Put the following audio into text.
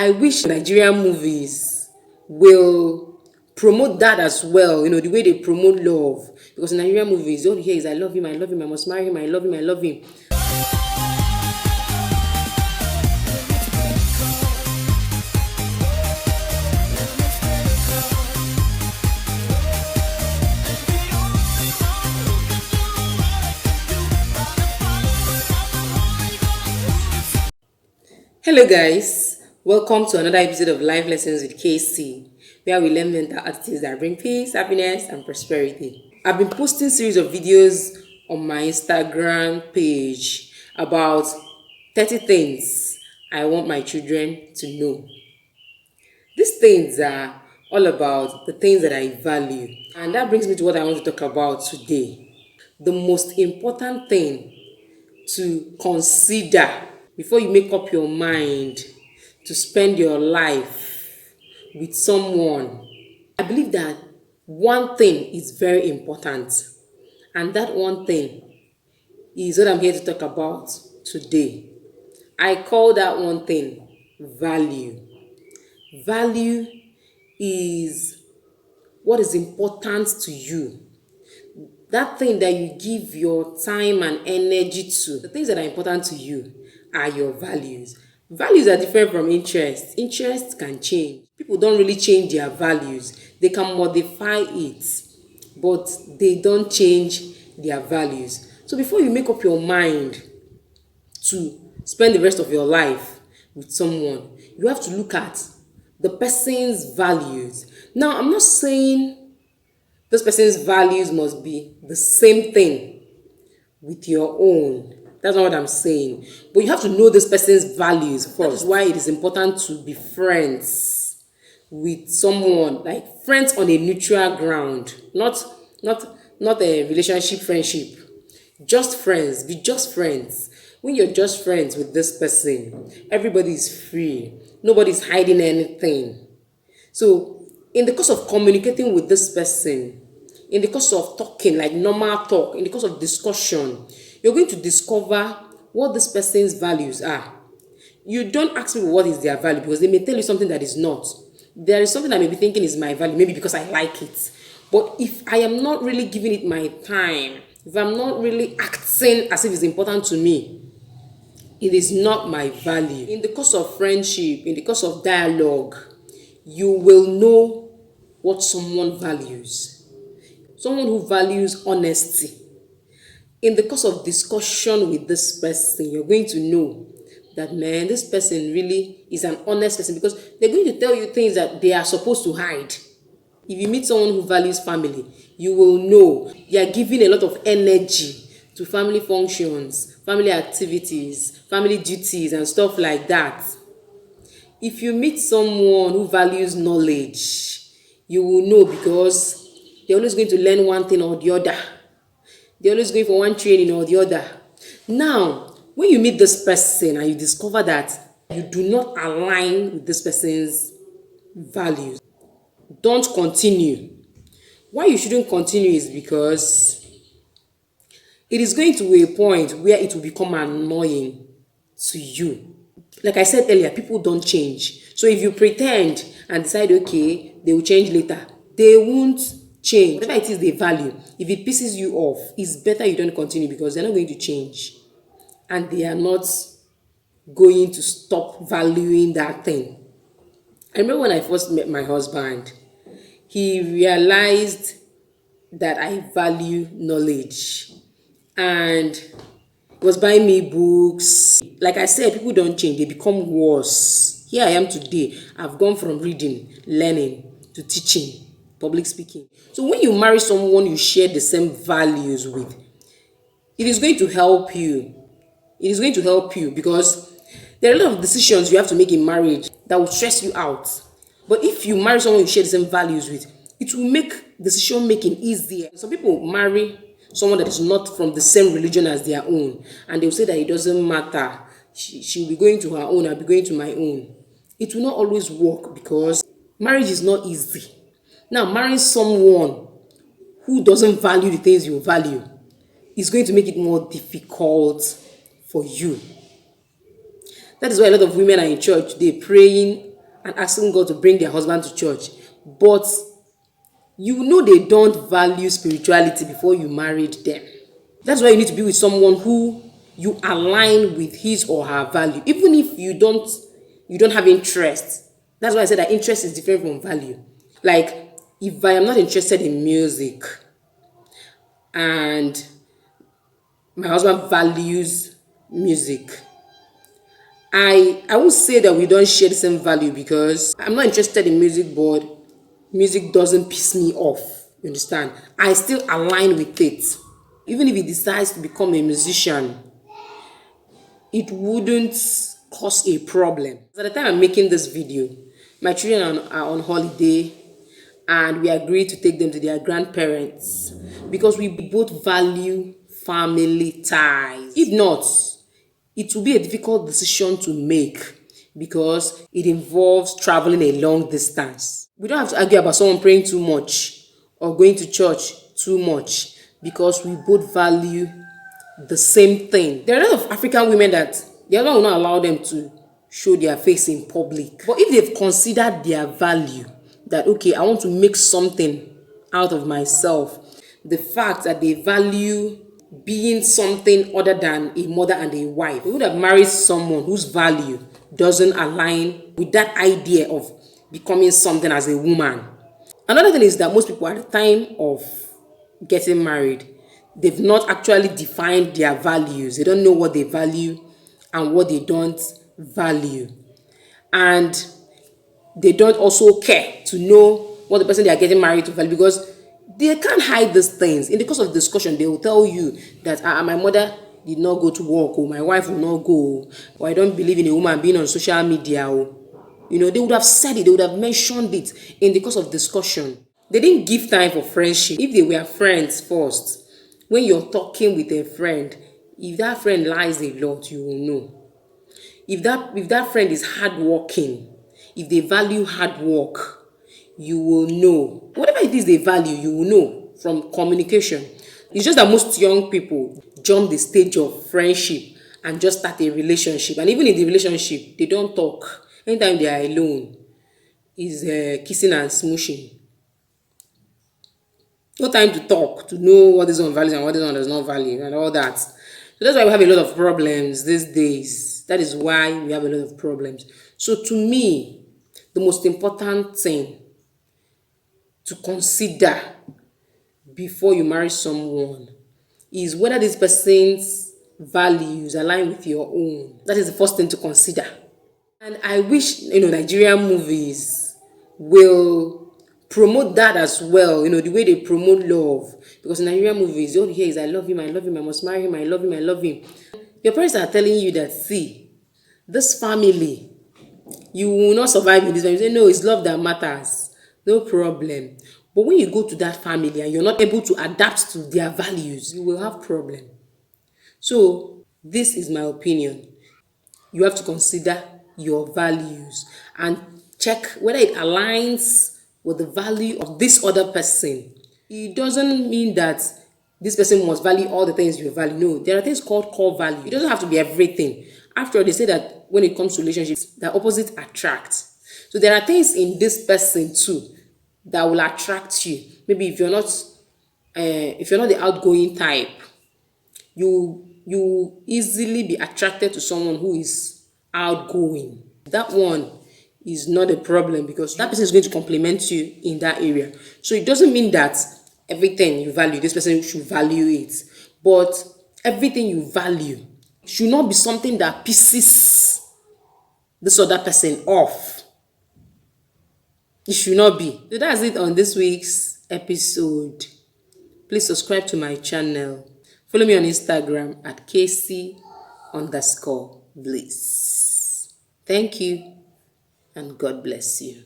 I wish Nigerian movies will promote that as well, the way they promote love. Because in Nigerian movies, all you hear is I love him, I must marry him, I love him, I love him. Hello guys, welcome to another episode of Life Lessons with KC, where we learn mental attitudes that bring peace, happiness, and prosperity. I've been posting series of videos on my Instagram page about 30 things I want my children to know. These things are all about the things that I value. And that brings me to what I want to talk about today. The most important thing to consider before you make up your mind to spend your life with someone. I believe that one thing is very important, and that one thing is what I'm here to talk about today. I call that one thing value. Value is what is important to you. That thing that you give your time and energy to, the things that are important to you are your values. Values are different from interests. Interests can change. People don't really change their values. They can modify it, but they don't change their values. So before you make up your mind to spend the rest of your life with someone, you have to look at the person's values. Now, I'm not saying this person's values must be the same thing with your own. That's not what I'm saying. But you have to know this person's values first. That is why it is important to be friends with someone, like friends on a neutral ground, not a relationship friendship. Just friends. Be just friends. When you're just friends with this person, everybody is free. Nobody's hiding anything. So, in the course of communicating with this person, in the course of talking, like normal talk, in the course of discussion, you're going to discover what this person's values are. You don't ask people what is their value because they may tell you something that is not. There is something I may be thinking is my value, maybe because I like it. But if I am not really giving it my time, if I'm not really acting as if it's important to me, it is not my value. In the course of friendship, in the course of dialogue, you will know what someone values. Someone who values honesty. In the course of discussion with this person, you're going to know that, man, this person really is an honest person because they're going to tell you things that they are supposed to hide. If you meet someone who values family, you will know they are giving a lot of energy to family functions, family activities, family duties, and stuff like that. If you meet someone who values knowledge, you will know because they're always going to learn one thing or the other. They're always going for one training or the other. Now, when you meet this person and you discover that you do not align with this person's values, don't continue. Why you shouldn't continue is because it is going to a point where it will become annoying to you. Like I said earlier, people don't change. So if you pretend and decide, okay, they will change later, they won't change. Whatever it is they value, if it pisses you off, it's better you don't continue because they're not going to change. And they are not going to stop valuing that thing. I remember when I first met my husband, he realized that I value knowledge. And he was buying me books. Like I said, people don't change, they become worse. Here I am today. I've gone from reading, learning, to teaching, public speaking. So when you marry someone you share the same values with, it is going to help you. It is going to help you because there are a lot of decisions you have to make in marriage that will stress you out. But if you marry someone you share the same values with, it will make decision making easier. Some people marry someone that is not from the same religion as their own, and they'll say that it doesn't matter. She'll be going to her own, I'll be going to my own. It will not always work because marriage is not easy. Now, marrying someone who doesn't value the things you value is going to make it more difficult for you. That is why a lot of women are in church today praying and asking God to bring their husband to church, but you know they don't value spirituality before you married them. That's why you need to be with someone who you align with his or her value, even if you don't have interest. That's why I said that interest is different from value. Like, if I am not interested in music and my husband values music, I would say that we don't share the same value, because I'm not interested in music, but music doesn't piss me off. You understand? I still align with it. Even if he decides to become a musician, it wouldn't cause a problem. At the time I'm making this video, my children are on holiday, and we agreed to take them to their grandparents because we both value family ties. If not, it will be a difficult decision to make because it involves traveling a long distance. We don't have to argue about someone praying too much or going to church too much, because we both value the same thing. There are a lot of African women that the other will not allow them to show their face in public. But if they've considered their value, that okay, I want to make something out of myself, the fact that they value being something other than a mother and a wife, they would have married someone whose value doesn't align with that idea of becoming something as a woman. Another thing is that most people at the time of getting married, they've not actually defined their values. They don't know what they value and what they don't value. And they don't also care to know what the person they are getting married to value, because they can't hide these things. In the course of discussion, they will tell you that my mother did not go to work, or my wife will not go, or I don't believe in a woman being on social media. Or, they would have said it, they would have mentioned it in the course of discussion. They didn't give time for friendship. If they were friends first, when you're talking with a friend, if that friend lies a lot, you will know. If that friend is hardworking, if they value hard work, you will know. Whatever it is they value, you will know from communication. It's just that most young people jump the stage of friendship and just start a relationship. And even in the relationship, they don't talk. Anytime they are alone, is kissing and smooshing. No time to talk, to know what this one values and what this one does not value and all that. So that's why we have a lot of problems these days. That is why we have a lot of problems. So to me, the most important thing to consider before you marry someone is whether this person's values align with your own. That is the first thing to consider. And I wish, Nigerian movies will promote that as well, the way they promote love. Because in Nigerian movies, all you hear is, I love him, I must marry him, I love him, I love him. Your parents are telling you that, see, this family, you will not survive in this family. You say, no, it's love that matters. No problem. But when you go to that family and you're not able to adapt to their values, you will have problem. So this is my opinion. You have to consider your values and check whether it aligns with the value of this other person. It doesn't mean that this person must value all the things you value. No, there are things called core value. It doesn't have to be everything. After all, they say that when it comes to relationships, the opposite attracts. So there are things in this person too that will attract you. Maybe if you're not the outgoing type, you easily be attracted to someone who is outgoing. That one is not a problem, because that person is going to complement you in that area. So it doesn't mean that everything you value, this person should value it. But everything you value should not be something that pisses this other person off. It should not be. So that's it on this week's episode. Please subscribe to my channel. Follow me on Instagram at KC_bliss. Thank you, and God bless you.